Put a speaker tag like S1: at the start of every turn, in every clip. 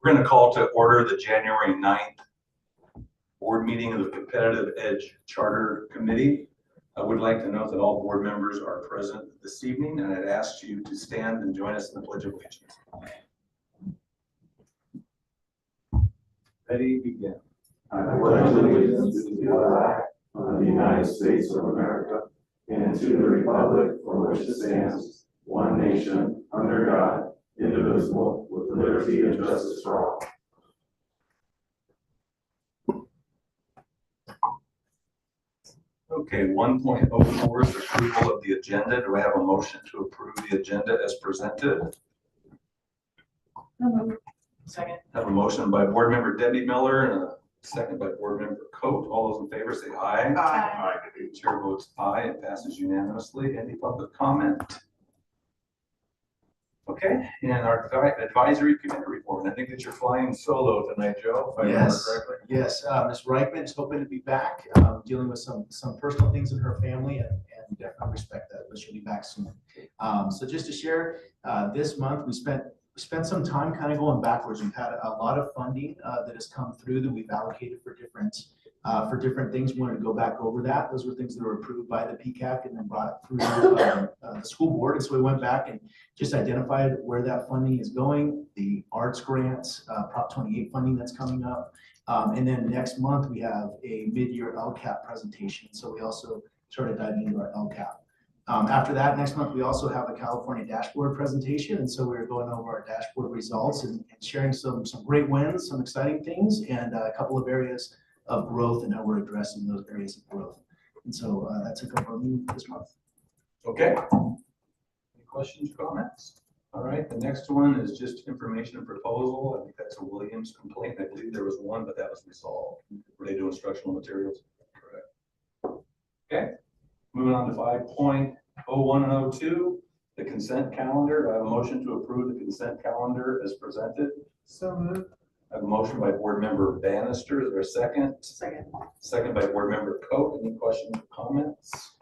S1: We're going to call to order the January 9th board meeting of the Competitive Edge Charter Committee. I would like to note that all board members are present this evening, and I'd ask you to stand and join us in the Pledge of Allegiance. Ready, begin.
S2: I pledge allegiance to the flag of the United States of America and to the republic for which it stands, one nation, under God, indivisible, with liberty and justice for all.
S1: Okay, 1.04 is approval of the agenda. Do I have a motion to approve the agenda as presented?
S3: Second.
S1: I have a motion by board member Debbie Miller and a second by board member Coate. All those in favor say aye.
S3: Aye.
S1: Chair votes aye. It passes unanimously. Any public comment? Okay, and our advisory committee report. I think that you're flying solo tonight, Joe, if I remember correctly.
S4: Yes, Ms. Reichman is hoping to be back, dealing with some personal things in her family, and definitely respect that, but she'll be back soon. So just to share, this month we spent some time kind of going backwards. We've had a lot of funding that has come through that we've allocated for different things. We wanted to go back over that. Those were things that were approved by the PCAC and then brought through the school board. And so we went back and just identified where that funding is going, the arts grants, Prop 28 funding that's coming up. And then next month we have a mid-year LCAP presentation. So we also started diving into our LCAP. After that, next month, we also have a California dashboard presentation. And so we're going over our dashboard results and sharing some great wins, some exciting things, and a couple of areas of growth and how we're addressing those areas of growth. And so that took up our meeting this month.
S1: Okay. Any questions, comments? All right, the next one is just information and proposal. I think that's a Williams complaint. I believe there was one, but that was resolved related to instructional materials. Correct. Okay. Moving on to 5.01 and 02, the consent calendar. I have a motion to approve the consent calendar as presented.
S3: So moved.
S1: I have a motion by board member Bannister. Is there a second?
S3: Second.
S1: Second by board member Coate. Any questions or comments?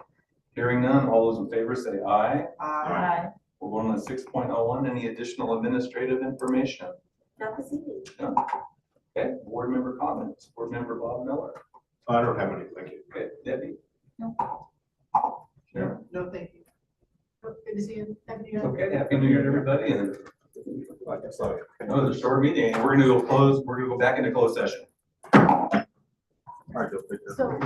S1: Hearing none, all those in favor say aye.
S3: Aye.
S1: We're going on 6.01. Any additional administrative information?
S5: Not this evening.
S1: No. Okay, board member comments. Board member Bob Miller.
S2: I don't have any, thank you.
S1: Okay, Debbie.
S5: No.
S1: Sharon.
S3: No, thank you. Good to see you. Happy New Year.
S1: Okay, happy New Year to everybody. And
S2: I guess so.
S1: another short meeting. And we're going to go close. We're going to go back into closed session.
S2: All right, Joe, take care.
S5: So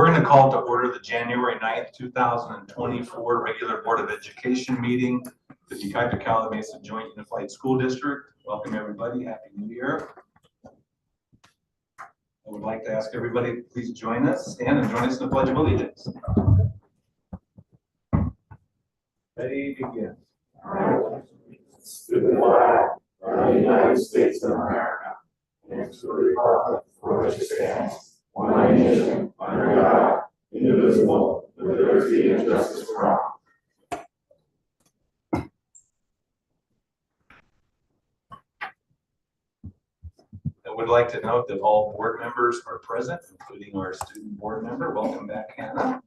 S1: We're going to call to order the January 9th, 2024 regular Board of Education meeting, the CECA Calumet Mesa Joint Unified School District. Welcome everybody. Happy New Year. I would like to ask everybody to please join us and join us in the Pledge of Allegiance. Ready, begin.
S2: To the flag of the United States of America, and to the republic for which it stands, one nation, under God, indivisible, with liberty and justice for all.
S1: I would like to note that all board members are present, including our student board member. Welcome back, Hannah.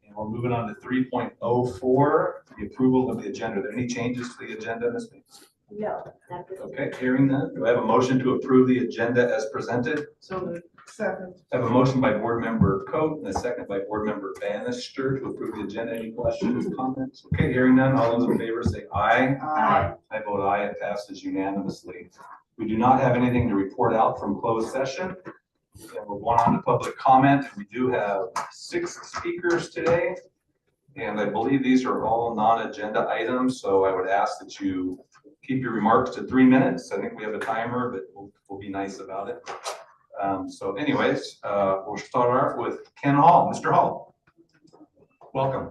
S1: And we're moving on to 3.04, the approval of the agenda. Are there any changes to the agenda, Ms. Bates?
S3: No.
S1: Okay, hearing none. Do I have a motion to approve the agenda as presented?
S3: So moved. Second.
S1: I have a motion by board member Coate and a second by board member Bannister to approve the agenda. Any questions, comments? Okay, hearing none. All those in favor say aye.
S3: Aye.
S1: I vote aye. It passes unanimously. We do not have anything to report out from closed session. And we're going on to public comment. We do have 6 speakers today. And I believe these are all non-agenda items. So I would ask that you keep your remarks to 3 minutes. I think we have a timer, but we'll be nice about it. So anyways, we'll start off with Ken Hall. Mr. Hall, welcome.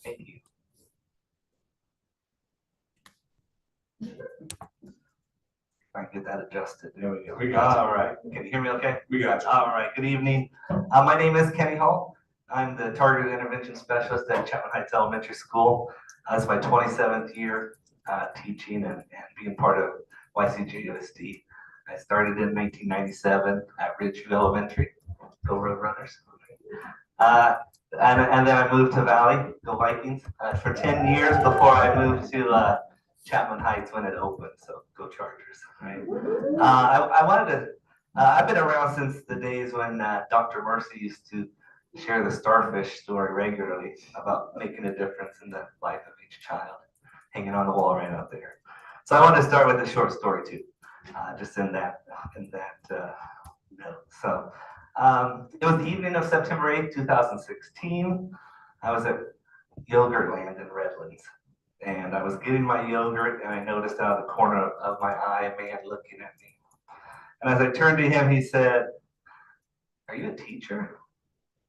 S5: Thank you. Try and get that adjusted. There we go.
S1: We got you.
S5: All right. Can you hear me okay?
S1: We got you.
S5: All right. Good evening. My name is Kenny Hall. I'm the Targeted Intervention Specialist at Chapman Heights Elementary School. It's my 27th year teaching and being part of YCJUSD. I started in 1997 at Ridgeview Elementary. Go Road Runners. And then I moved to Valley, go Vikings, for 10 years before I moved to Chapman Heights when it opened. So go Chargers, right? I wanted to, I've been around since the days when Dr. Mercy used to share the starfish story regularly about making a difference in the life of each child, hanging on the wall right out there. So I wanted to start with a short story too, just in that note. So it was the evening of September 8th, 2016. I was at Yogurtland in Redlands, and I was getting my yogurt, and I noticed out of the corner of my eye a man looking at me. And as I turned to him, he said, "Are you a teacher?"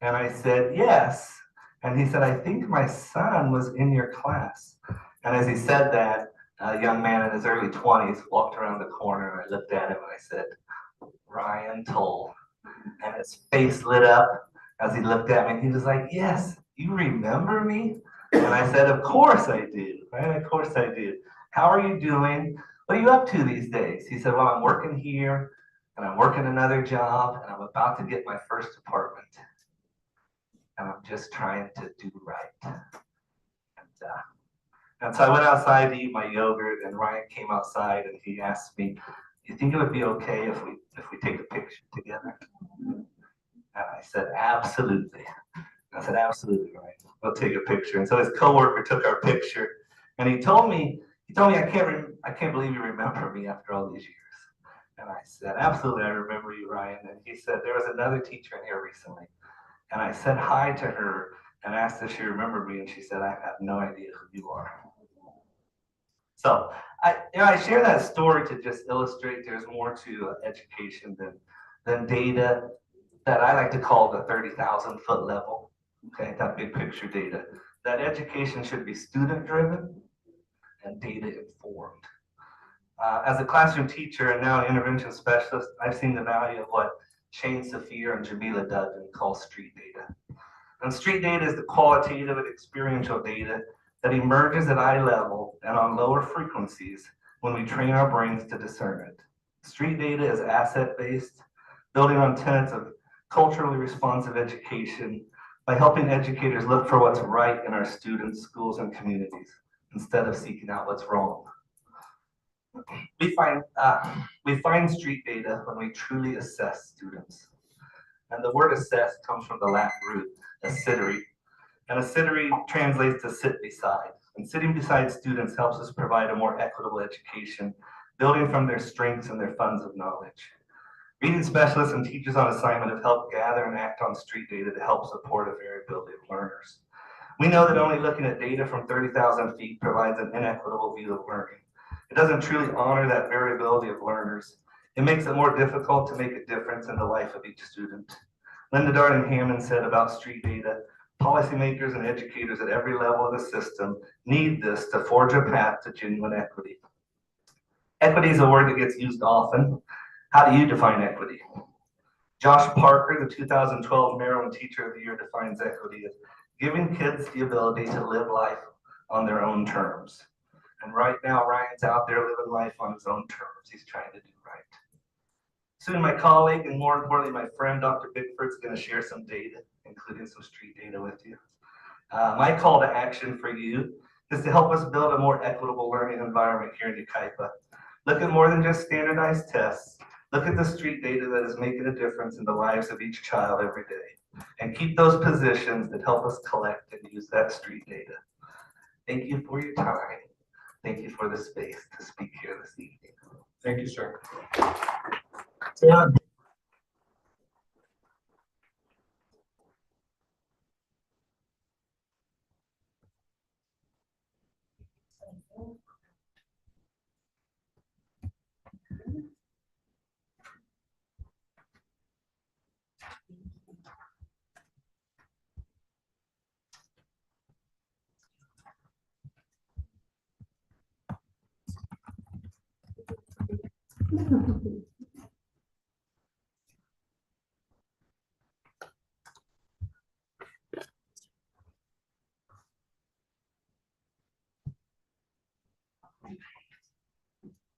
S5: And I said, "Yes." And he said, "I think my son was in your class." And as he said that, a young man in his early 20s walked around the corner, and I looked at him and I said, "Ryan Toll." And his face lit up as he looked at me, and he was like, "Yes, you remember me?" And I said, "Of course I do, right? Of course I do. How are you doing? What are you up to these days?" He said, "Well, I'm working here, and I'm working another job, and I'm about to get my first apartment. And I'm just trying to do right." And so I went outside to eat my yogurt, and Ryan came outside and he asked me, "Do you think it would be okay if we take a picture together?" And I said, "Absolutely." I said, "Absolutely, Ryan. We'll take a picture." And so his coworker took our picture, and he told me, "I can't believe you remember me after all these years." And I said, "Absolutely, I remember you, Ryan." And he said, "There was another teacher in here recently." And I said hi to her and asked if she remembered me, and she said, "I have no idea who you are." So I share that story to just illustrate there's more to education than data that I like to call the 30,000-foot level. Okay, that big picture data. That education should be student-driven and data-informed. As a classroom teacher and now an intervention specialist, I've seen the value of what Shane Saphir and Jamila Duggan call street data. And street data is the qualitative and experiential data that emerges at eye level and on lower frequencies when we train our brains to discern it. Street data is asset-based, building on tenets of culturally responsive education by helping educators look for what's right in our students, schools, and communities instead of seeking out what's wrong. We find street data when we truly assess students. And the word assess comes from the Latin root, ascidere. And ascidere translates to sit beside. And sitting beside students helps us provide a more equitable education, building from their strengths and their funds of knowledge. Reading specialists and teachers on assignment have helped gather and act on street data to help support a variability of learners. We know that only looking at data from 30,000 feet provides an inequitable view of learning. It doesn't truly honor that variability of learners. It makes it more difficult to make a difference in the life of each student. Linda Darden Hammond said about street data, policymakers and educators at every level of the system need this to forge a path to genuine equity. Equity is a word that gets used often. How do you define equity? Josh Parker, the 2012 Maryland Teacher of the Year, defines equity as giving kids the ability to live life on their own terms. And right now, Ryan's out there living life on his own terms. He's trying to do right. Soon my colleague, and more importantly, my friend, Dr. Bickford's going to share some data, including some street data with you. My call to action for you is to help us build a more equitable learning environment here in Yucaipa. Look at more than just standardized tests. Look at the street data that is making a difference in the lives of each child every day. And keep those positions that help us collect and use that street data. Thank you for your time. Thank you for the space to speak here this evening.
S1: Thank you, sir.
S5: Yeah.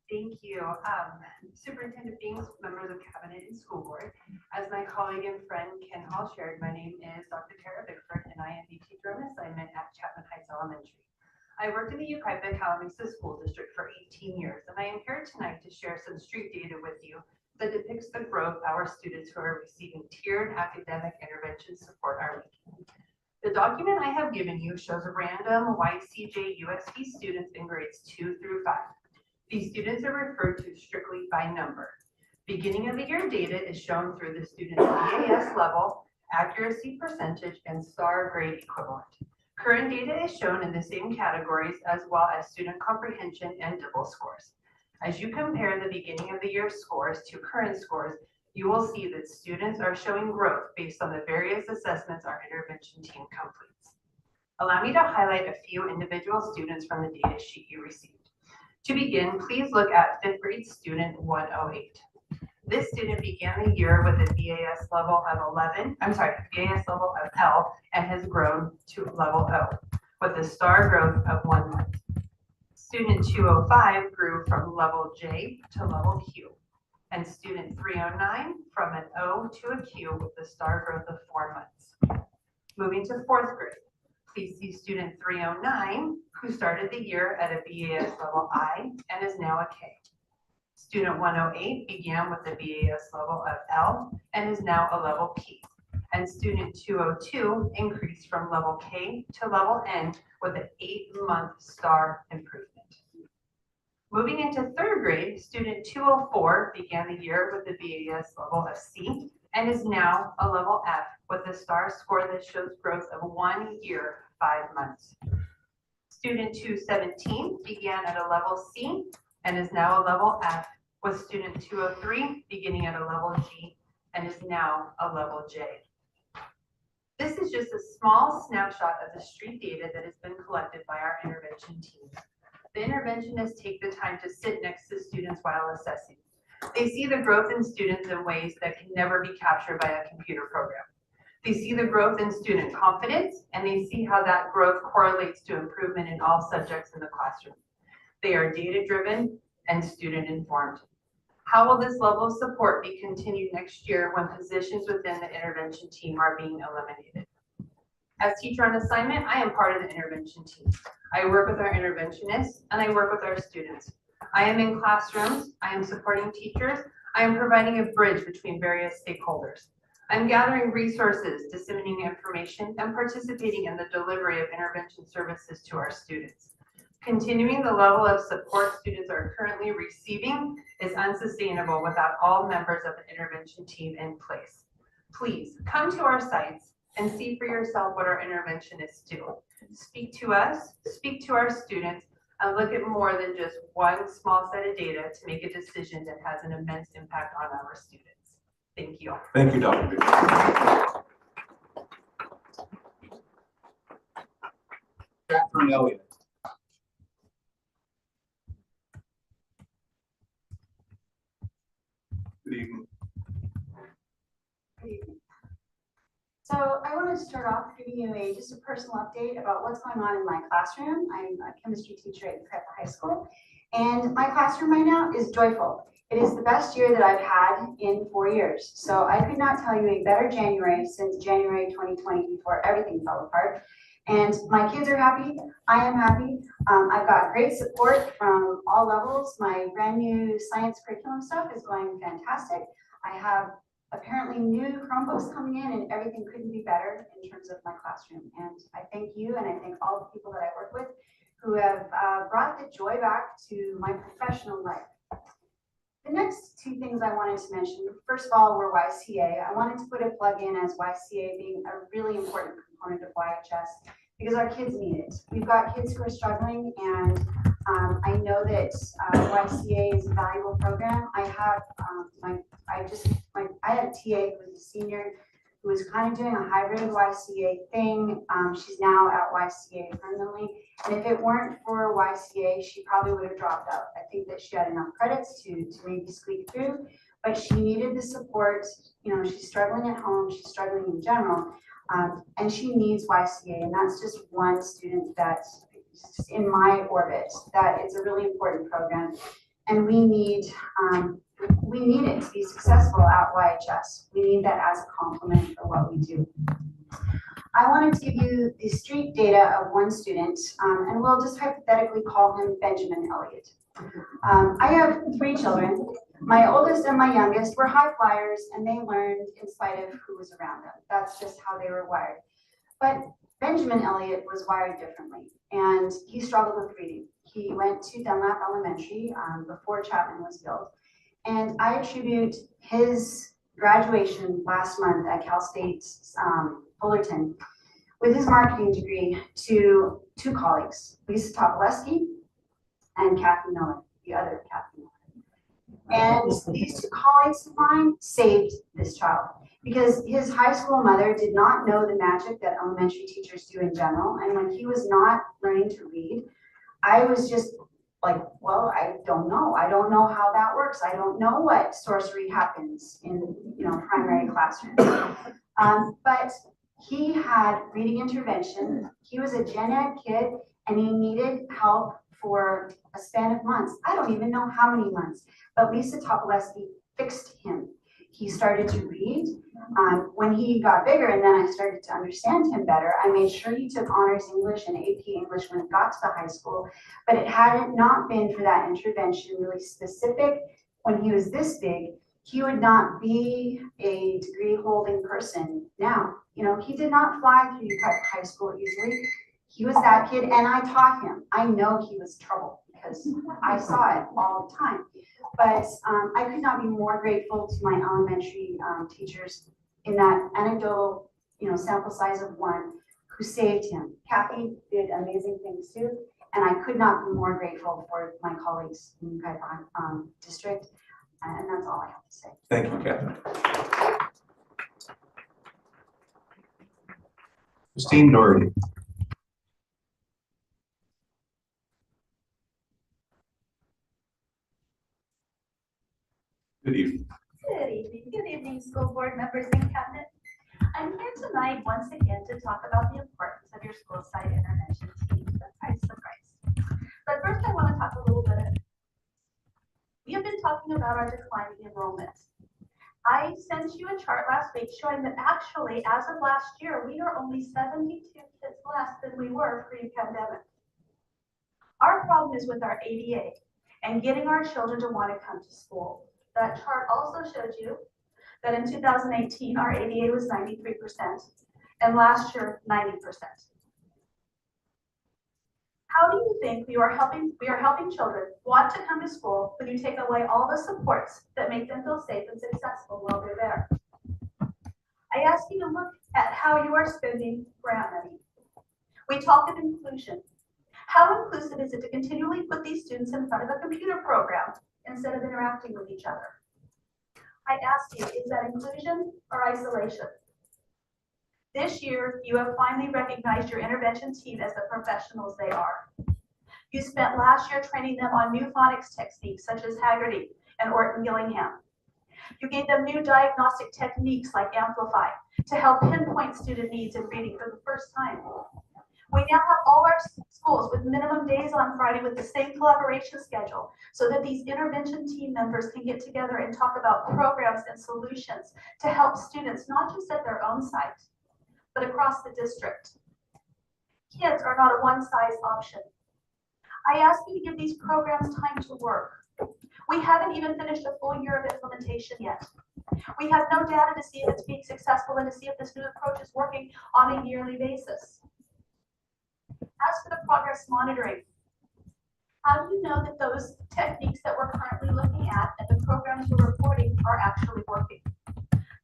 S6: Thank you. Superintendent Bings, members of cabinet and school board. As my colleague and friend Ken Hall shared, my name is Dr. Tara Bickford and I am the teacher on assignment at Chapman Heights Elementary. I worked in the Yucaipa Calamasa School District for 18 years, and I am here tonight to share some street data with you that depicts the growth our students who are receiving tiered academic intervention support are making. The document I have given you shows random YCJUSD students in grades 2 through 5. These students are referred to strictly by number. Beginning of the year data is shown through the student's BAS level, accuracy percentage, and STAR grade equivalent. Current data is shown in the same categories as well as student comprehension and DIBEL scores. As you compare the beginning of the year scores to current scores, you will see that students are showing growth based on the various assessments our intervention team completes. Allow me to highlight a few individual students from the data sheet you received. To begin, please look at 5th grade student 108. This student began the year with a BAS level of BAS level of L and has grown to level O with a STAR growth of 1 month. Student 205 grew from level J to level Q, and student 309 from an O to a Q with a STAR growth of 4 months. Moving to 4th grade, please see student 309 who started the year at a BAS level I and is now a K. Student 108 began with a BAS level of L and is now a level P. And student 202 increased from level K to level N with an 8-month STAR improvement. Moving into 3rd grade, student 204 began the year with a BAS level of C and is now a level F with a STAR score that shows growth of 1 year, 5 months. Student 217 began at a level C and is now a level F, with student 203 beginning at a level G and is now a level J. This is just a small snapshot of the street data that has been collected by our intervention team. The interventionists take the time to sit next to students while assessing. They see the growth in students in ways that can never be captured by a computer program. They see the growth in student confidence, and they see how that growth correlates to improvement in all subjects in the classroom. They are data-driven and student-informed. How will this level of support be continued next year when positions within the intervention team are being eliminated? As teacher on assignment, I am part of the intervention team. I work with our interventionists, and I work with our students. I am in classrooms, I am supporting teachers, I am providing a bridge between various stakeholders. I'm gathering resources, disseminating information, and participating in the delivery of intervention services to our students. Continuing the level of support students are currently receiving is unsustainable without all members of the intervention team in place. Please come to our sites and see for yourself what our interventionists do. Speak to us, speak to our students, and look at more than just one small set of data to make a decision that has an immense impact on our students. Thank you.
S1: Thank you, Dr. Bigford. Catherine Elliott. Good evening.
S7: So I wanted to start off giving you just a personal update about what's going on in my classroom. I'm a chemistry teacher at Prep High School, and my classroom right now is joyful. It is the best year that I've had in 4 years. So I could not tell you a better January since January 2020 before everything fell apart. And my kids are happy. I am happy. I've got great support from all levels. My brand new science curriculum stuff is going fantastic. I have apparently new Chromebooks coming in, and everything couldn't be better in terms of my classroom. And I thank you, and I thank all the people that I work with who have brought the joy back to my professional life. The next two things I wanted to mention, first of all, were YCA. I wanted to put a plug in as YCA being a really important component of YHS because our kids need it. We've got kids who are struggling, and I know that YCA is a valuable program. I have I had a TA who was a senior who was kind of doing a hybrid YCA thing. She's now at YCA permanently. And if it weren't for YCA, she probably would have dropped out. I think that she had enough credits to maybe squeak through, but she needed the support. You know, she's struggling at home, she's struggling in general, and she needs YCA. And that's just one student that's in my orbit, that it's a really important program. And we need it to be successful at YHS. We need that as a complement for what we do. I wanted to give you the street data of one student, and we'll just hypothetically call him Benjamin Elliott. I have 3 children. My oldest and my youngest were high flyers, and they learned in spite of who was around them. That's just how they were wired. But Benjamin Elliott was wired differently, and he struggled with reading. He went to Dunlap Elementary before Chapman was built, and I attribute his graduation last month at Cal State Fullerton with his marketing degree to 2 colleagues, Lisa Topoleski and Kathy Miller, the other Kathy Miller. And these 2 colleagues of mine saved this child because his high school mother did not know the magic that elementary teachers do in general. And when he was not learning to read, I was just like, well, I don't know. I don't know how that works. I don't know what sorcery happens in, primary classrooms. But he had reading intervention. He was a gen ed kid, and he needed help for a span of months. I don't even know how many months, but Lisa Topoleski fixed him. He started to read. When he got bigger and then I started to understand him better, I made sure he took honors English and AP English when he got to the high school. But it hadn't not been for that intervention really specific when he was this big, he would not be a degree holding person now. He did not fly through high school easily. He was that kid, and I taught him. I know he was trouble because I saw it all the time. But I could not be more grateful to my elementary teachers in that anecdotal, sample size of 1 who saved him. Kathy did amazing things too, and I could not be more grateful for my colleagues in the district. And that's all I have to say.
S1: Thank you, Catherine. Christine Doherty. Good evening.
S8: Good evening, school board members and cabinet. I'm here tonight once again to talk about the importance of your school site intervention team. Surprise. But first I want to talk a little bit. We have been talking about our declining enrollment. I sent you a chart last week showing that actually, as of last year, we are only 72 kids less than we were pre-pandemic. Our problem is with our ADA and getting our children to want to come to school. That chart also showed you that in 2018, our ADA was 93%, and last year, 90%. How do you think we are helping children want to come to school when you take away all the supports that make them feel safe and successful while they're there? I ask you to look at how you are spending grant money. We talk of inclusion. How inclusive is it to continually put these students in front of a computer program instead of interacting with each other? I ask you, is that inclusion or isolation? This year, you have finally recognized your intervention team as the professionals they are. You spent last year training them on new phonics techniques such as Haggerty and Orton-Gillingham. You gave them new diagnostic techniques like Amplify to help pinpoint student needs in reading for the first time. We now have all our schools with minimum days on Friday with the same collaboration schedule so that these intervention team members can get together and talk about programs and solutions to help students not just at their own site, but across the district. Kids are not a one-size option. I ask you to give these programs time to work. We haven't even finished a full year of implementation yet. We have no data to see if it's being successful and to see if this new approach is working on a yearly basis. As for the progress monitoring, how do you know that those techniques that we're currently looking at and the programs we're reporting are actually working?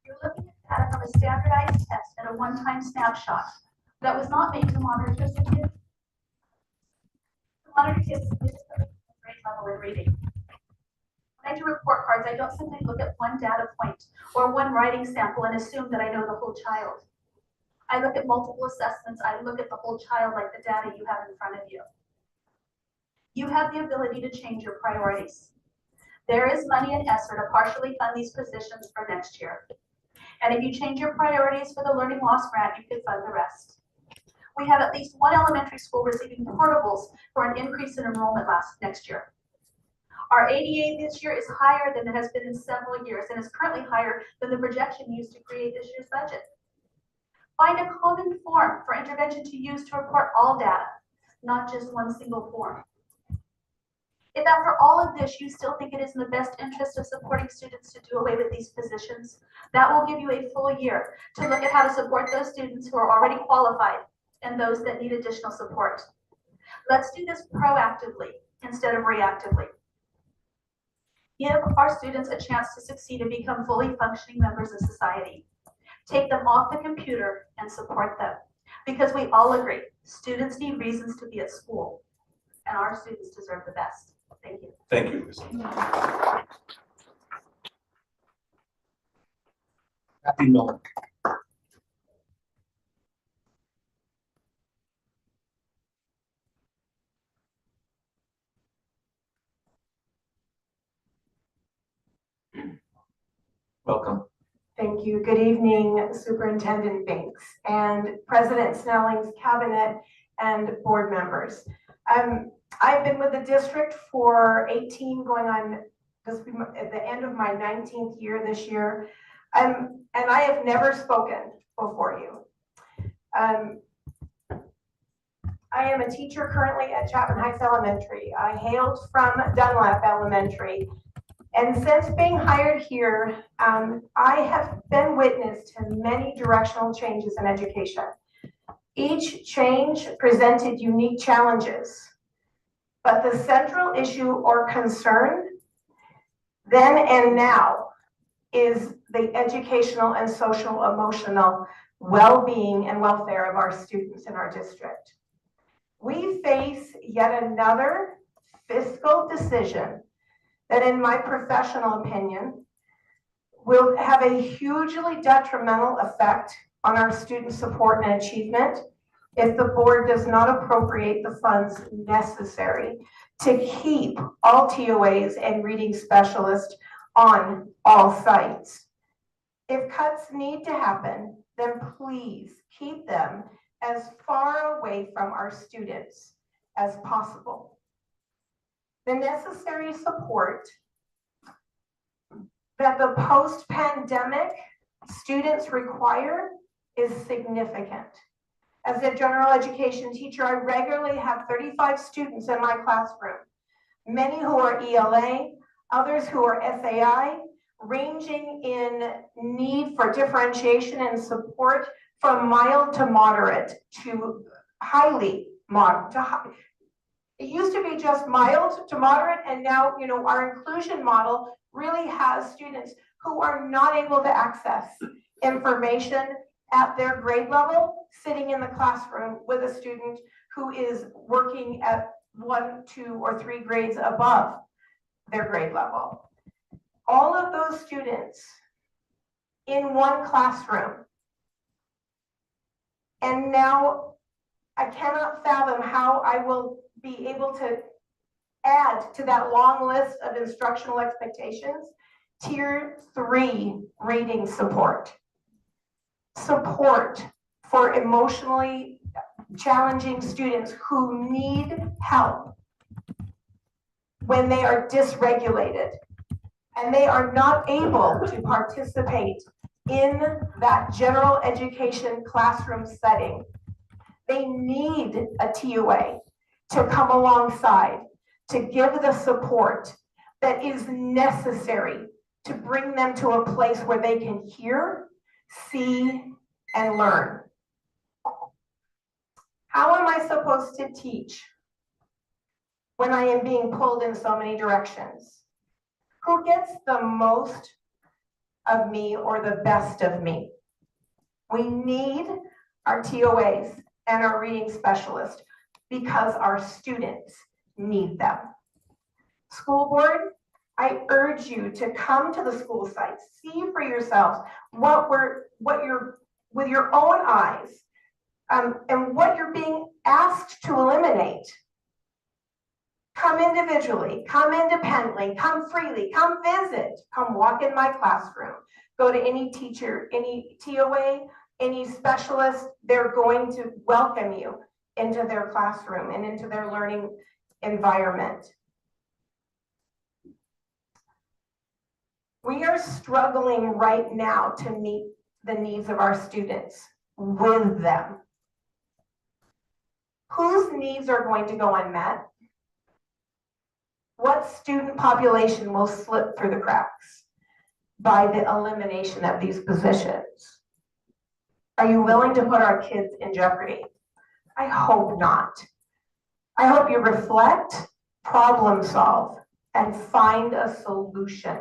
S8: You're looking at data from a standardized test and a one-time snapshot that was not made to monitor just a kid. To monitor kids at grade level in reading. When I do report cards, I don't simply look at one data point or one writing sample and assume that I know the whole child. I look at multiple assessments. I look at the whole child like the data you have in front of you. You have the ability to change your priorities. There is money in ESSER to partially fund these positions for next year. And if you change your priorities for the learning loss grant, you can fund the rest. We have at least one elementary school receiving portables for an increase in enrollment next year. Our ADA this year is higher than it has been in several years and is currently higher than the projection used to create this year's budget. Find a common form for intervention to use to report all data, not just one single form. If after all of this you still think it is in the best interest of supporting students to do away with these positions, that will give you a full year to look at how to support those students who are already qualified and those that need additional support. Let's do this proactively instead of reactively. Give our students a chance to succeed and become fully functioning members of society. Take them off the computer and support them. Because we all agree, students need reasons to be at school, and our students deserve the best. Thank you.
S1: Thank you, Lucy. Happy Miller. Welcome.
S9: Thank you. Good evening, Superintendent Binks and President Snelling's cabinet and board members. I've been with the district for 18, going on at the end of my 19th year this year, and I have never spoken before you. I am a teacher currently at Chapman Heights Elementary. I hailed from Dunlap Elementary. And since being hired here, I have been witness to many directional changes in education. Each change presented unique challenges, but the central issue or concern then and now is the educational and social emotional well-being and welfare of our students in our district. We face yet another fiscal decision that, in my professional opinion, will have a hugely detrimental effect on our student support and achievement if the board does not appropriate the funds necessary to keep all TOAs and reading specialists on all sites. If cuts need to happen, then please keep them as far away from our students as possible. The necessary support that the post-pandemic students require is significant. As a general education teacher, I regularly have 35 students in my classroom, many who are ELA, others who are SAI, ranging in need for differentiation and support from mild to moderate to highly moderate to high. It used to be just mild to moderate, and now, you know, our inclusion model really has students who are not able to access information at their grade level, sitting in the classroom with a student who is working at 1, 2, or 3 grades above their grade level. All of those students in one classroom. And now I cannot fathom how I will be able to add to that long list of instructional expectations, tier 3 reading support. Support for emotionally challenging students who need help when they are dysregulated and they are not able to participate in that general education classroom setting. They need a TOA to come alongside, to give the support that is necessary to bring them to a place where they can hear, see, and learn. How am I supposed to teach when I am being pulled in so many directions? Who gets the most of me or the best of me? We need our TOAs and our reading specialists because our students need them. School board, I urge you to come to the school sites, see for yourselves what you're with your own eyes, and what you're being asked to eliminate. Come individually, come independently, come freely, come visit, come walk in my classroom, go to any teacher, any TOA, any specialist. They're going to welcome you into their classroom and into their learning environment. We are struggling right now to meet the needs of our students with them. Whose needs are going to go unmet? What student population will slip through the cracks by the elimination of these positions? Are you willing to put our kids in jeopardy? I hope not. I hope you reflect, problem solve, and find a solution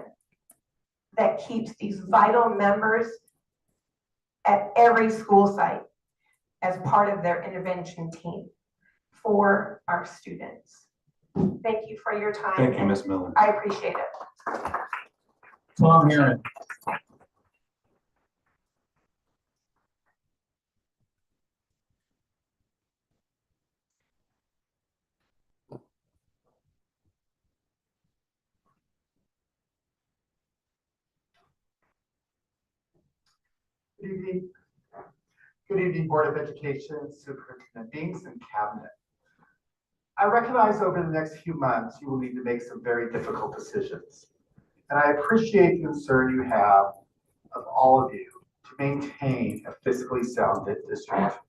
S9: that keeps these vital members at every school site as part of their intervention team for our students. Thank you for your time.
S1: Thank you, Ms. Miller.
S9: I appreciate it.
S10: Tom Heron.
S11: Good evening. Good evening, Board of Education, Superintendent Deans, and Cabinet. I recognize over the next few months, you will need to make some very difficult decisions. And I appreciate the concern you have of all of you to maintain a fiscally sound district.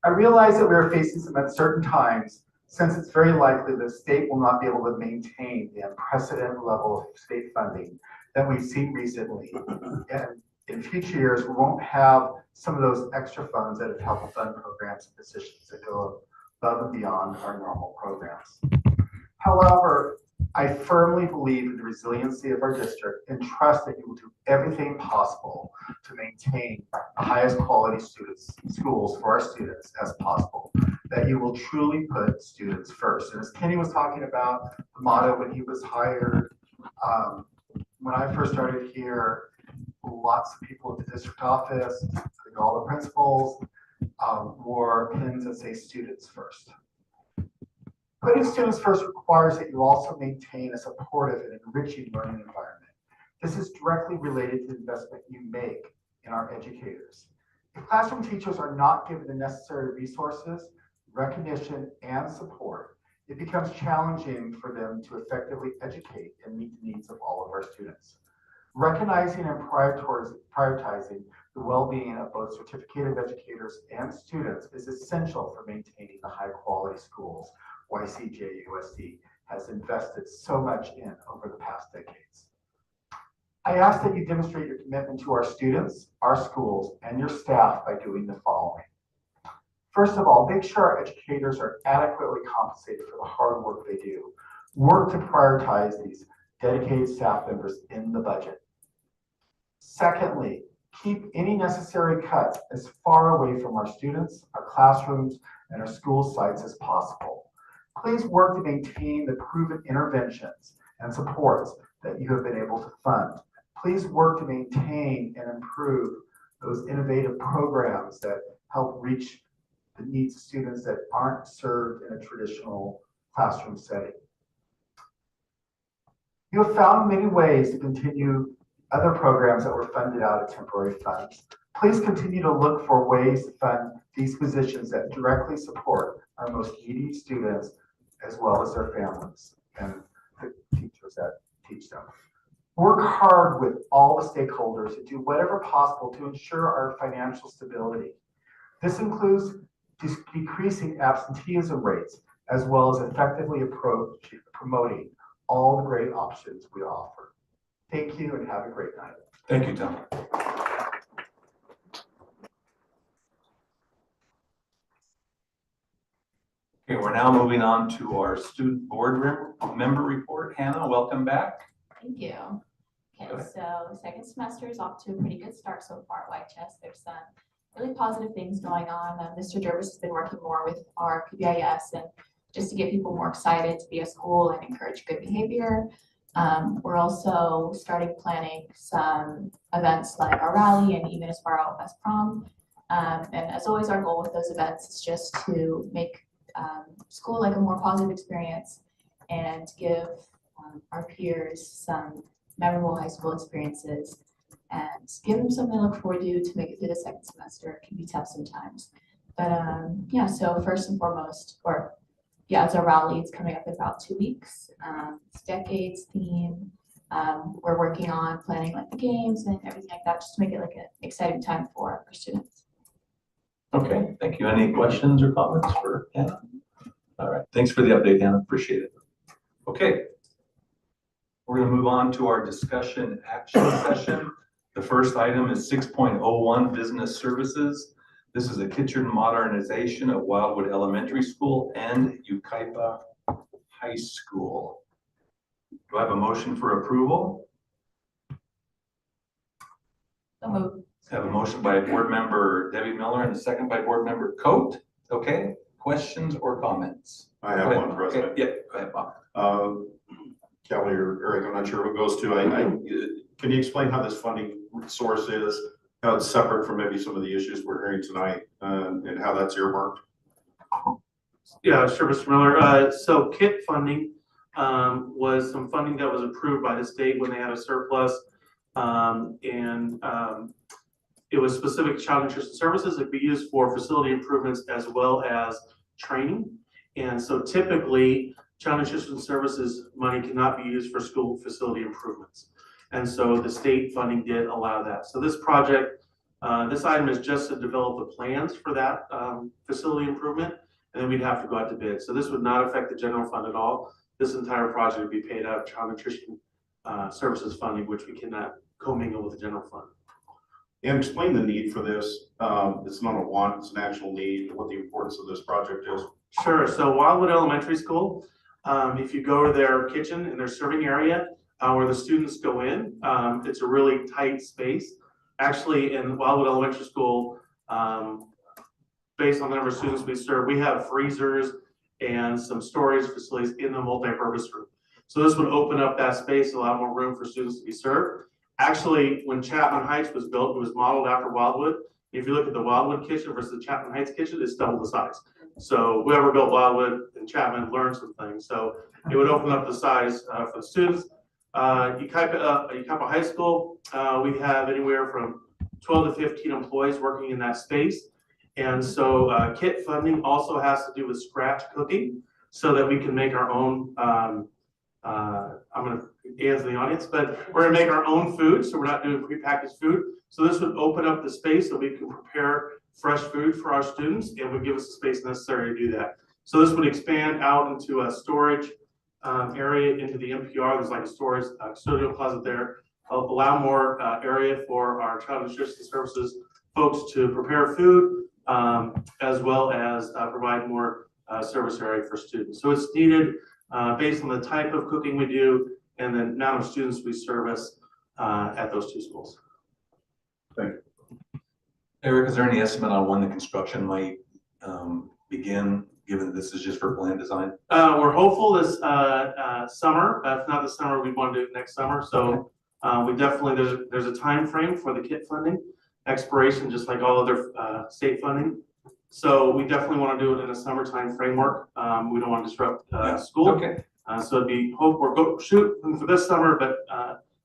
S11: I realize that we are facing some uncertain times since it's very likely the state will not be able to maintain the unprecedented level of state funding that we've seen recently. And in future years, we won't have some of those extra funds that have helped fund programs and positions that go above and beyond our normal programs. However, I firmly believe in the resiliency of our district and trust that you will do everything possible to maintain the highest quality schools for our students as possible, that you will truly put students first. And as Kenny was talking about the motto when he was hired, when I first started here, lots of people at the district office, all the principals, wore pins that say students first. Putting students first requires that you also maintain a supportive and enriching learning environment. This is directly related to the investment you make in our educators. If classroom teachers are not given the necessary resources, recognition, and support, it becomes challenging for them to effectively educate and meet the needs of all of our students. Recognizing and prioritizing the well-being of both certificated educators and students is essential for maintaining the high-quality schools YCJUSD has invested so much in over the past decades. I ask that you demonstrate your commitment to our students, our schools, and your staff by doing the following. First of all, make sure our educators are adequately compensated for the hard work they do. Work to prioritize these dedicated staff members in the budget. Secondly, keep any necessary cuts as far away from our students, our classrooms, and our school sites as possible. Please work to maintain the proven interventions and supports that you have been able to fund. Please work to maintain and improve those innovative programs that help reach the needs of students that aren't served in a traditional classroom setting. You have found many ways to continue other programs that were funded out of temporary funds. Please continue to look for ways to fund these positions that directly support our most needy students as well as their families and the teachers that teach them. Work hard with all the stakeholders to do whatever possible to ensure our financial stability. This includes decreasing absenteeism rates as well as effectively promoting all the great options we offer. Thank you and have a great night.
S1: Thank you, Tom. Okay, we're now moving on to our student board member report. Hannah, welcome back.
S12: Thank you. Okay, so the second semester is off to a pretty good start so far at YCHUSD. There's some really positive things going on. Mr. Jervis has been working more with our PBIS and just to get people more excited to be at school and encourage good behavior. We're also starting planning some events like our rally and even as far out as prom. And as always, our goal with those events is just to make school like a more positive experience and give our peers some memorable high school experiences and give them something to look forward to make it through the second semester. It can be tough sometimes. But yeah, so first and foremost, it's a rally. It's coming up in about 2 weeks. It's decades theme. We're working on planning like the games and everything like that, just to make it like an exciting time for our students.
S1: Okay, thank you. Any questions or comments for Hannah? All right, thanks for the update, Hannah. Appreciate it. Okay, we're going to move on to our discussion action session. The first item is 6.01 business services. This is a kitchen modernization at Wildwood Elementary School and Yucaipa High School. Do I have a motion for approval?
S12: So moved.
S1: I have a motion by Board Member Debbie Miller and a second by Board Member Coate. Okay, questions or comments?
S2: I have one, President.
S1: Okay. Yeah, go ahead, Bob.
S2: Kelly or Eric, I'm not sure who it goes to. Can you explain how this funding source is, how it's separate from maybe some of the issues we're hearing tonight, and how that's earmarked?
S13: Yeah, sure, Mr. Miller. So KIT funding was some funding that was approved by the state when they had a surplus, it was specific to child nutrition services. It could be used for facility improvements as well as training. And so typically, child nutrition services money cannot be used for school facility improvements. And so the state funding did allow that. So this project, this item is just to develop the plans for that facility improvement, and then we'd have to go out to bid. So this would not affect the general fund at all. This entire project would be paid out of child nutrition services funding, which we cannot commingle with the general fund.
S2: And explain the need for this. It's not a want, it's an actual need, what the importance of this project is.
S13: Sure. So Wildwood Elementary School, if you go to their kitchen and their serving area where the students go in, it's a really tight space. Actually, in Wildwood Elementary School, based on the number of students we serve, we have freezers and some storage facilities in the multi-purpose room. So this would open up that space, allow more room for students to be served. Actually, when Chapman Heights was built, it was modeled after Wildwood. If you look at the Wildwood kitchen versus the Chapman Heights kitchen, it's double the size. So whoever built Wildwood and Chapman learned some things. So it would open up the size for the students. Yucaipa High School, we have anywhere from 12 to 15 employees working in that space. And so KIT funding also has to do with scratch cooking so that we can make our own, I'm going to answer the audience, but we're going to make our own food. So we're not doing prepackaged food. So this would open up the space so we can prepare fresh food for our students and would give us the space necessary to do that. So this would expand out into a storage area into the NPR. There's like a storage custodial closet there. allow more area for our child nutrition services folks to prepare food, as well as provide more service area for students. So it's needed based on the type of cooking we do and the amount of students we service at those two schools.
S1: Eric, is there any estimate on when the construction might begin, given this is just for plan design?
S13: We're hopeful this summer. If not this summer, we want to do it next summer. So we definitely, there's a time frame for the KIT funding expiration, just like all other state funding. So we definitely want to do it in a summertime framework. We don't want to disrupt school.
S1: Okay.
S13: So it'd be hope we're shooting for this summer, but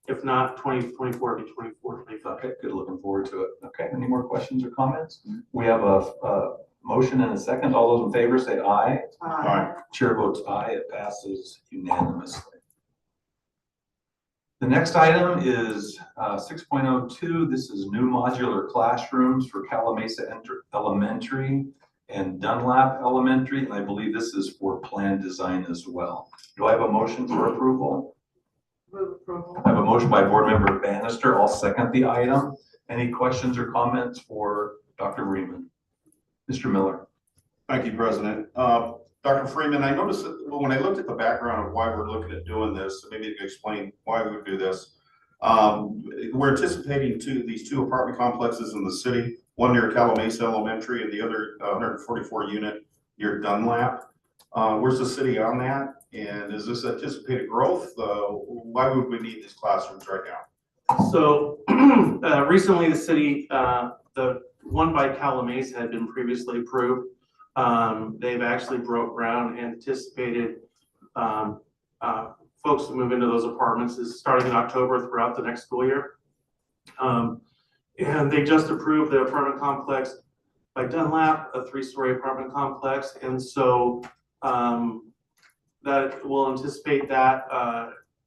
S13: if not 2024, it'd be 24, 25.
S1: Okay, good, looking forward to it. Okay, any more questions or comments? We have a motion and a second. All those in favor say aye.
S3: Aye.
S1: Chair votes aye, it passes unanimously. The next item is 6.02. This is new modular classrooms for Calamasa Elementary and Dunlap Elementary, and I believe this is for plan design as well. Do I have a motion for approval?
S3: Move approval.
S1: I have a motion by Board Member Bannister. I'll second the item. Any questions or comments for Dr. Freeman? Mr. Miller.
S14: Thank you, President. Dr. Freeman, I noticed that when I looked at the background of why we're looking at doing this, maybe you can explain why we would do this. We're anticipating these two apartment complexes in the city, one near Calamasa Elementary and the other 144 unit near Dunlap. Where's the city on that? And is this anticipated growth? Why would we need these classrooms right now?
S13: So recently the city, the one by Calamasa had been previously approved. They've actually broke ground and anticipated folks to move into those apartments is starting in October throughout the next school year. And they just approved the apartment complex by Dunlap, a 3-story apartment complex. And so that will anticipate that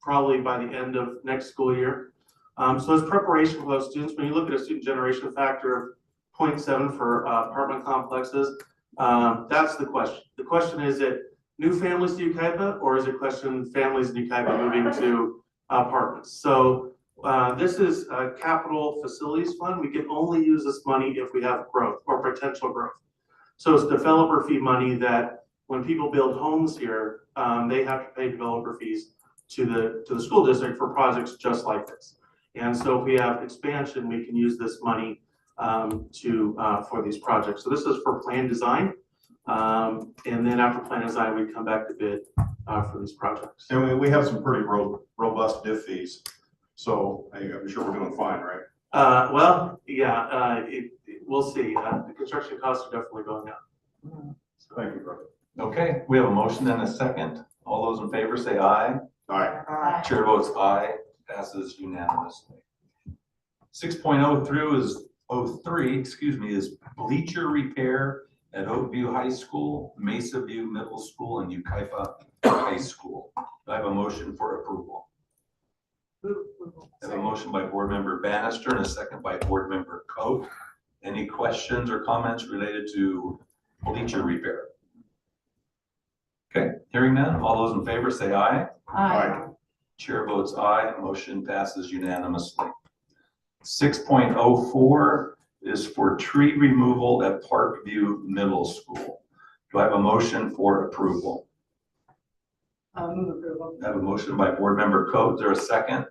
S13: probably by the end of next school year. So as preparation for those students, when you look at a student generation factor of 0.7 for apartment complexes, that's the question. The question is it new families to Yucaipa, or is it question families in Yucaipa moving to apartments? So this is a capital facilities fund. We can only use this money if we have growth or potential growth. So it's developer fee money that when people build homes here, they have to pay developer fees to the school district for projects just like this. And so if we have expansion, we can use this money for these projects. So this is for plan design. And then after plan design, we come back to bid for these projects.
S14: And we have some pretty robust diff fees. So I'm sure we're doing fine, right?
S13: Well, yeah, we'll see. The construction costs are definitely going up.
S14: Thank you, brother.
S1: Okay, we have a motion and a second. All those in favor say aye.
S14: Aye.
S3: Aye.
S1: Chair votes aye, passes unanimously. 6.03 is bleacher repair at Oakview High School, Mesa View Middle School, and Yucaipa High School. Do I have a motion for approval?
S3: Move approval.
S1: I have a motion by Board Member Bannister and a second by Board Member Coe. Any questions or comments related to bleacher repair? Okay, hearing none, all those in favor say aye.
S3: Aye.
S1: Chair votes aye, motion passes unanimously. 6.04 is for tree removal at Parkview Middle School. Do I have a motion for approval?
S3: Move approval.
S1: I have a motion by Board Member Coe. Is there a second?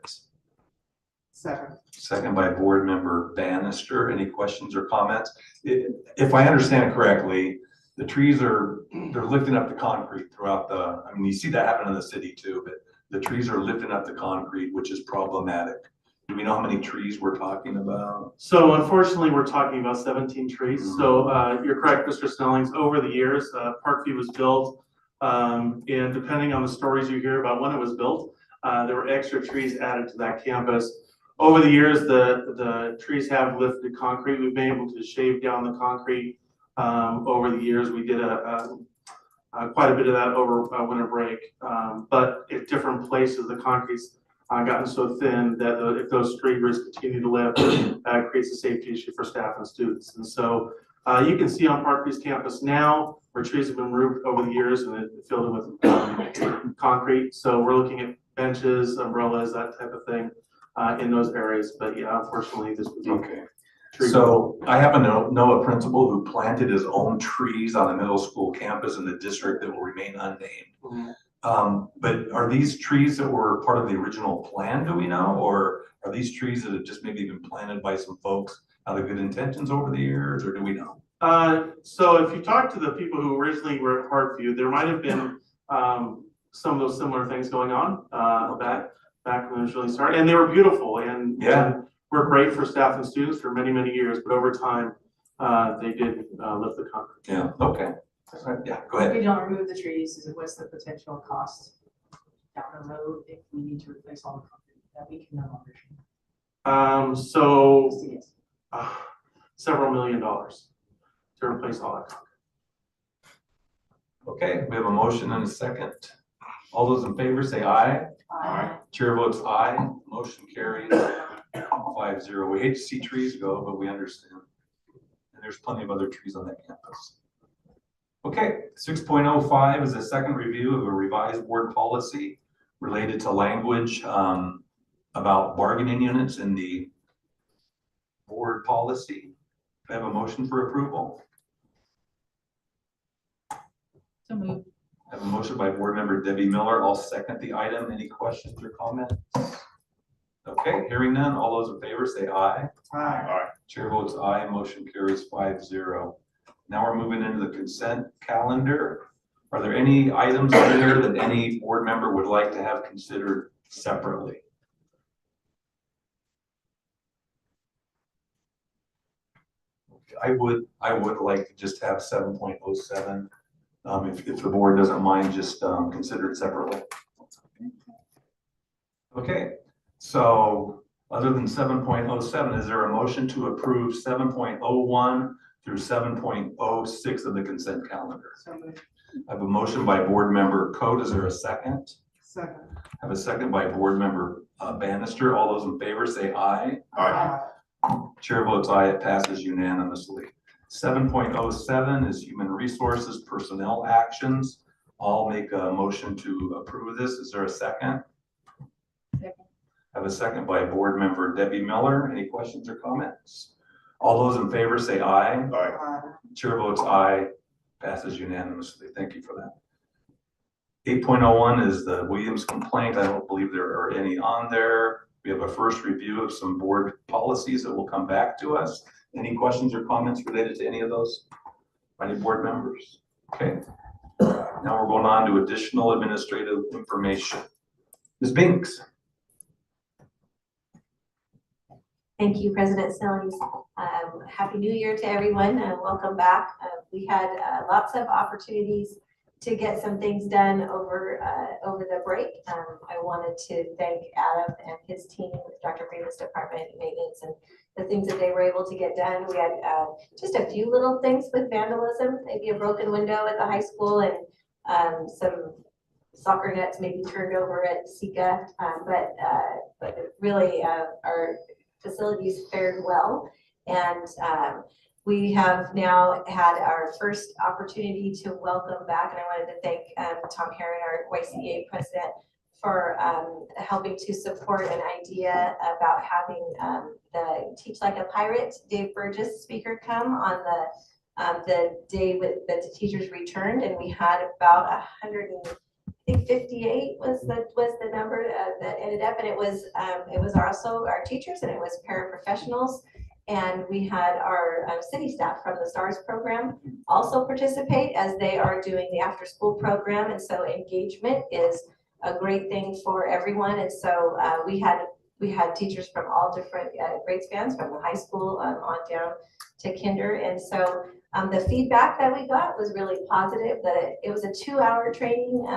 S3: Second.
S1: Second by Board Member Bannister. Any questions or comments? If I understand correctly, the trees they're lifting up the concrete throughout I mean, you see that happen in the city too, but the trees are lifting up the concrete, which is problematic. Do we know how many trees we're talking about?
S13: So unfortunately, we're talking about 17 trees. So you're correct, Mr. Snellings. Over the years, Parkview was built, and depending on the stories you hear about when it was built, there were extra trees added to that campus. Over the years, the trees have lifted concrete. We've been able to shave down the concrete over the years. We did quite a bit of that over winter break, but at different places, the concrete's gotten so thin that if those tree roots continue to lift, it creates a safety issue for staff and students. And so you can see on Parkview's campus now where trees have been removed over the years and it filled in with concrete. So we're looking at benches, umbrellas, that type of thing. in those areas, but yeah, unfortunately, this would be.
S1: Okay.
S13: tree
S1: So I happen to know a principal who planted his own trees on a middle school campus in the district that will remain unnamed.
S13: Mhm.
S1: But are these trees that were part of the original plan, do we know? Or are these trees that have just maybe been planted by some folks out of good intentions over the years, or do we know?
S13: So if you talk to the people who originally were at Hartview, there might have been, some of those similar things going on, back when it was really started, and they were beautiful and.
S1: Yeah.
S13: Were great for staff and students for many, many years, but over time, they did, lift the concrete.
S1: Yeah, okay. Yeah, go ahead.
S3: If we don't remove the trees, what's the potential cost down the road if we need to replace all the concrete that we can no longer treat?
S13: So,
S3: Just a guess.
S13: several $1 million to replace all that concrete.
S1: Okay, we have a motion and a second. All those in favor say aye.
S3: Aye.
S1: Chair votes aye. Motion carries 5-0. We hate to see trees go, but we understand. And there's plenty of other trees on that campus. Okay, 6.05 is a second review of a revised board policy related to language about bargaining units in the board policy. Do I have a motion for approval?
S3: So moved.
S1: I have a motion by board member Debbie Miller. I'll second the item. Any questions or comments? Okay, hearing none. All those in favor say aye.
S3: Aye.
S1: Chair votes aye. Motion carries 5-0. Now we're moving into the consent calendar. Are there any items there that any board member would like to have considered separately? I would like to just have 7.07. If the board doesn't mind, just consider it separately. Okay, so other than 7.07, is there a motion to approve 7.01 through 7.06 of the consent calendar?
S3: So moved.
S1: I have a motion by board member Cote. Is there a second?
S3: Second.
S1: I have a second by board member Bannister. All those in favor say aye.
S3: Aye.
S1: Chair votes aye. It passes unanimously. 7.07 is human resources personnel actions. I'll make a motion to approve this. Is there a second?
S3: Second.
S1: I have a second by board member Debbie Miller. Any questions or comments? All those in favor say aye.
S3: Aye.
S1: Chair votes aye. Passes unanimously. Thank you for that. 8.01 is the Williams complaint. I don't believe there are any on there. We have a first review of some board policies that will come back to us. Any questions or comments related to any of those? Any board members? Okay. Now we're going on to additional administrative information. Ms. Binks.
S15: Thank you, President Snellings. Happy New Year to everyone and welcome back. We had lots of opportunities to get some things done over the break. I wanted to thank Adam and his team with Dr. Freeman's department of maintenance and the things that they were able to get done. We had just a few little things with vandalism, maybe a broken window at the high school and some soccer nets maybe turned over at CECA, but really our facilities fared well. And we have now had our first opportunity to welcome back, and I wanted to thank Tom Herron, our YCA president, for helping to support an idea about having the Teach Like a Pirate, Dave Burgess speaker come on the day that the teachers returned, and we had about 158 was the number that ended up, and it was also our teachers and it was paraprofessionals. And we had our city staff from the STARS program also participate as they are doing the after school program. And so engagement is a great thing for everyone. And so we had teachers from all different grade spans, from the high school on down to kinder. And so the feedback that we got was really positive, that it was a 2-hour training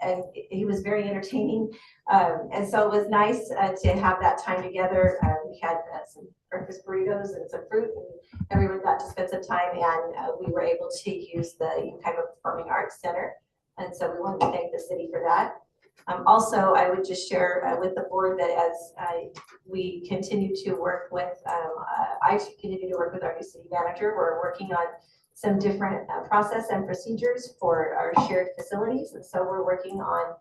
S15: and he was very entertaining. And so it was nice to have that time together. We had some breakfast burritos and some fruit, and everyone got to spend some time, and we were able to use the Ukiah Performing Arts Center. And so we wanted to thank the city for that. Also, I would just share with the board that as we continue to work with, I continue to work with our new city manager. We're working on some different process and procedures for our shared facilities. And so we're working on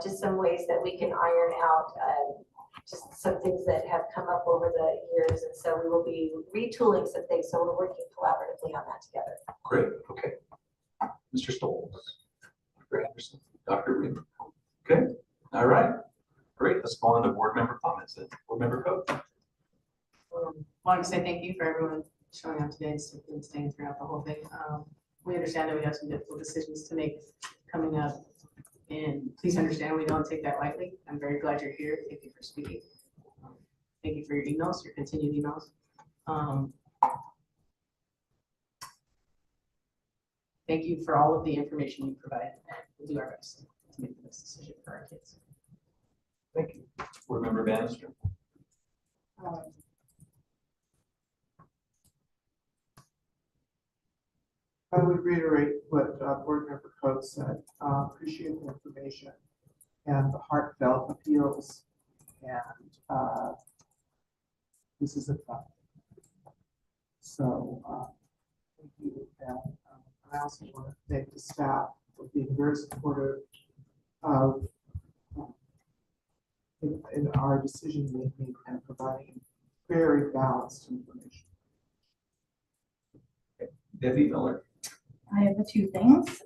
S15: just some ways that we can iron out just some things that have come up over the years. And so we will be retooling some things. So we're working collaboratively on that together.
S1: Great, okay. Mr. Stoll, Dr. Anderson, Dr. Reed. Okay, all right. Great, let's go on to board member comments then. Board member Coe.
S3: Wanted to say thank you for everyone showing up today and staying throughout the whole thing. We understand that we have some difficult decisions to make coming up, and please understand we don't take that lightly. I'm very glad you're here. Thank you for speaking. Thank you for your emails, your continued emails. Thank you for all of the information you provide, and we'll do our best to make the best decision for our kids.
S1: Thank you. Board member Bannister.
S16: I would reiterate what Board Member Coates said. Appreciate the information and the heartfelt appeals. And this is a fun. So thank you. And I also want to thank the staff for being very supportive of in our decision making and providing very balanced information.
S1: Debbie Miller.
S17: I have a few things.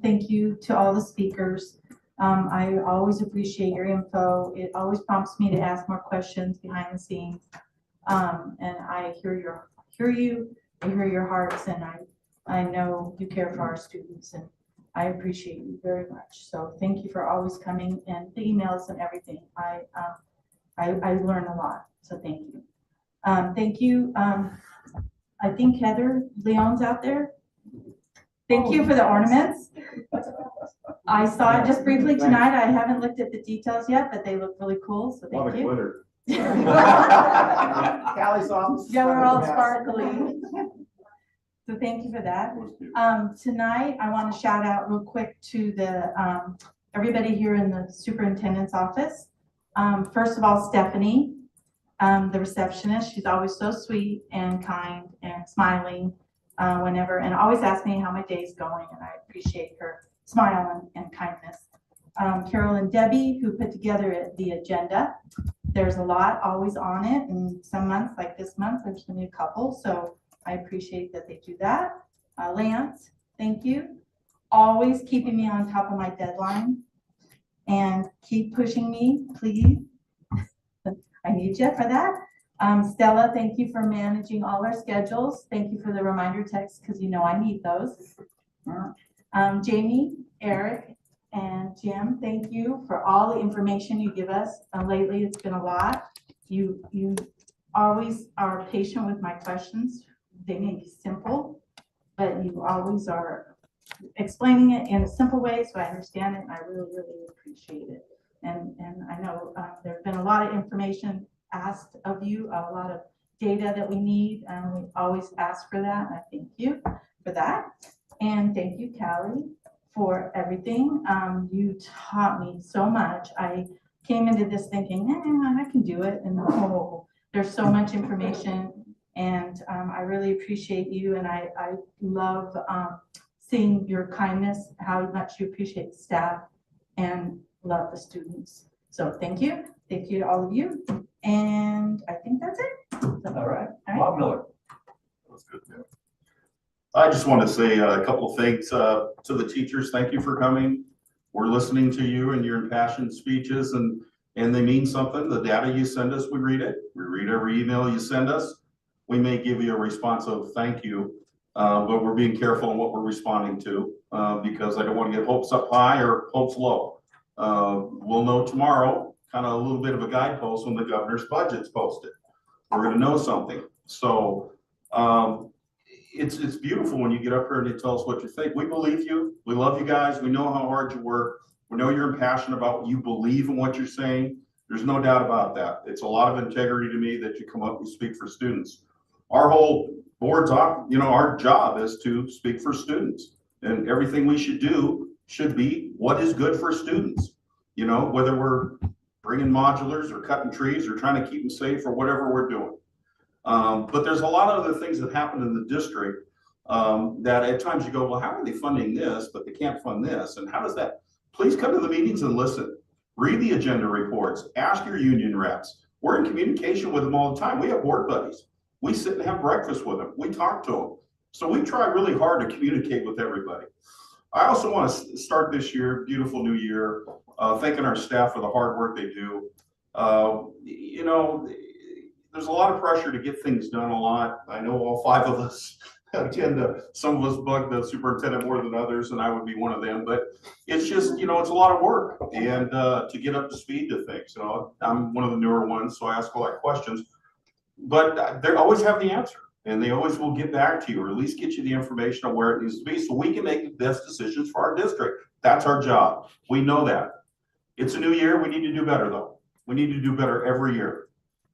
S17: Thank you to all the speakers. I always appreciate your info. It always prompts me to ask more questions behind the scenes. And I hear you, I hear your hearts, and I know you care for our students, and I appreciate you very much. So thank you for always coming, and the emails and everything. I learn a lot, so thank you. Thank you. I think Heather Leon's out there. Thank you for the ornaments. I saw it just briefly tonight. I haven't looked at the details yet, but they look really cool, so thank you.
S14: Glitter.
S16: Callie's office.
S17: Yeah, we're all sparkly. So thank you for that. Tonight, I want to shout out real quick to the everybody here in the superintendent's office. First of all, Stephanie, the receptionist. She's always so sweet and kind and smiling whenever, and always asks me how my day's going, and I appreciate her smile and kindness. Carol and Debbie, who put together the agenda. There's a lot always on it, and some months, like this month, there's only a couple, so I appreciate that they do that. Lance, thank you. Always keeping me on top of my deadline, and keep pushing me, please. I need you for that. Stella, thank you for managing all our schedules. Thank you for the reminder text, because you know I need those. Jamie, Eric, and Jim, thank you for all the information you give us. Lately, it's been a lot. You always are patient with my questions. They may be simple, but you always are explaining it in a simple way so I understand it, and I really, really appreciate it. And I know there's been a lot of information asked of you, a lot of data that we need, and we always ask for that, and I thank you for that. And thank you, Callie, for everything. You taught me so much. I came into this thinking, I can do it, and oh, there's so much information, and I really appreciate you, and I love seeing your kindness, how much you appreciate the staff and love the students. So thank you to all of you, and I think that's it.
S1: All right, Bob Miller.
S14: That was good, man. I just want to say a couple of things to the teachers. Thank you for coming. We're listening to you and your impassioned speeches, and they mean something. The data you send us, we read it. We read every email you send us. We may give you a response of thank you, but we're being careful on what we're responding to because I don't want to get hopes up high or hopes low. We'll know tomorrow, kind of a little bit of a guidepost when the governor's budget's posted. We're going to know something. So it's beautiful when you get up here and you tell us what you think. We believe you. We love you guys. We know how hard you work. We know you're impassioned about what you believe in what you're saying. There's no doubt about that. It's a lot of integrity to me that you come up and speak for students. Our whole board's, our job is to speak for students, and everything we should do should be what is good for students. Whether we're bringing modulars or cutting trees or trying to keep them safe or whatever we're doing. But there's a lot of other things that happen in the district that at times you go, well, how are they funding this, but they can't fund this? And how does that? Please come to the meetings and listen. Read the agenda reports, ask your union reps. We're in communication with them all the time. We have board buddies. We sit and have breakfast with them. We talk to them. So we try really hard to communicate with everybody. I also want to start this year, beautiful new year, thanking our staff for the hard work they do. You know, there's a lot of pressure to get things done a lot. I know all 5 of us some of us bug the superintendent more than others, and I would be one of them, but it's just, you know, it's a lot of work and to get up to speed to things. You know, I'm one of the newer ones, so I ask a lot of questions, but they always have the answer and they always will get back to you or at least get you the information on where it needs to be so we can make the best decisions for our district. That's our job. We know that. It's a new year. We need to do better though. We need to do better every year.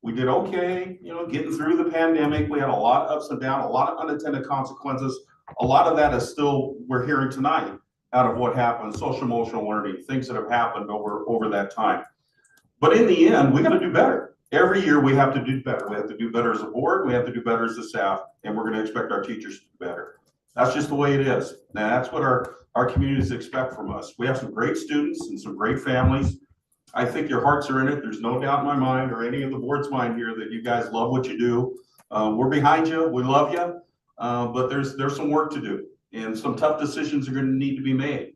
S14: We did okay, you know, getting through the pandemic. We had a lot of ups and downs, a lot of unintended consequences. A lot of that is still, we're hearing tonight out of what happened, social emotional learning, things that have happened over that time. But in the end, we got to do better. Every year we have to do better. We have to do better as a board. We have to do better as a staff, and we're going to expect our teachers to do better. That's just the way it is. Now, that's what our communities expect from us. We have some great students and some great families. I think your hearts are in it. There's no doubt in my mind or any of the board's mind here that you guys love what you do. We're behind you. We love you. But there's some work to do and some tough decisions are going to need to be made.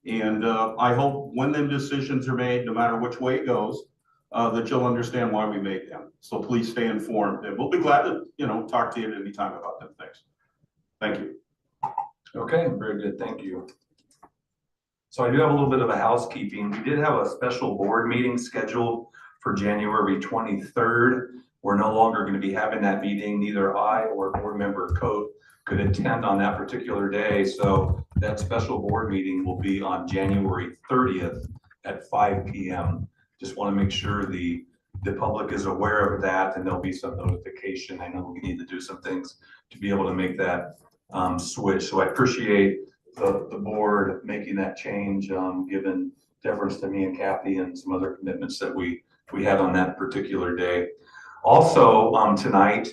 S14: And I hope when them decisions are made, no matter which way it goes, that you'll understand why we made them. So please stay informed and we'll be glad to, you know, talk to you at any time about them things. Thank you.
S1: Okay, very good. Thank you. So I do have a little bit of a housekeeping. We did have a special board meeting scheduled for January 23rd. We're no longer going to be having that meeting. Neither I or board member Coate could attend on that particular day. So that special board meeting will be on January 30th at 5 p.m. Just want to make sure the public is aware of that and there'll be some notification. I know we need to do some things to be able to make that switch. So I appreciate the board making that change, given deference to me and Kathy and some other commitments that we had on that particular day. Also tonight,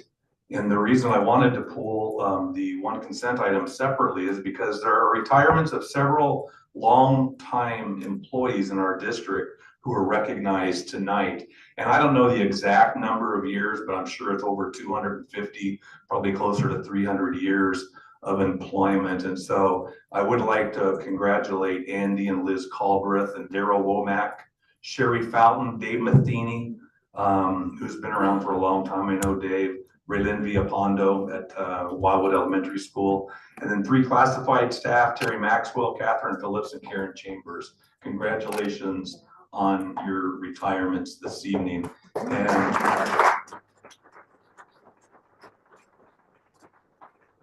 S1: and the reason I wanted to pull the one consent item separately is because there are retirements of several long-time employees in our district who are recognized tonight. And I don't know the exact number of years, but I'm sure it's over 250, probably closer to 300 years of employment. And so I would like to congratulate Andy and Liz Calbreth and Daryl Womack, Sherry Fountain, Dave Matheny, who's been around for a long time. I know Dave, Raylin Villapondo at Wildwood Elementary School, and then 3 classified staff, Terry Maxwell, Catherine Phillips, and Karen Chambers. Congratulations on your retirements this evening. And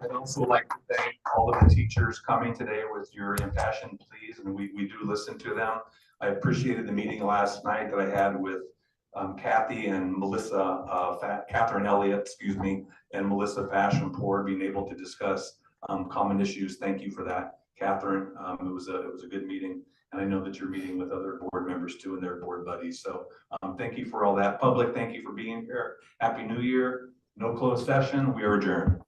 S1: I'd also like to thank all of the teachers coming today with your impassioned pleas, and we do listen to them. I appreciated the meeting last night that I had with Kathy and Melissa, Catherine Elliott, excuse me, and Melissa Fashionpour, being able to discuss common issues. Thank you for that, Catherine. It was a good meeting, and I know that you're meeting with other board members too and their board buddies. So thank you for all that. Public, thank you for being here. Happy New Year. No closed session. We are adjourned.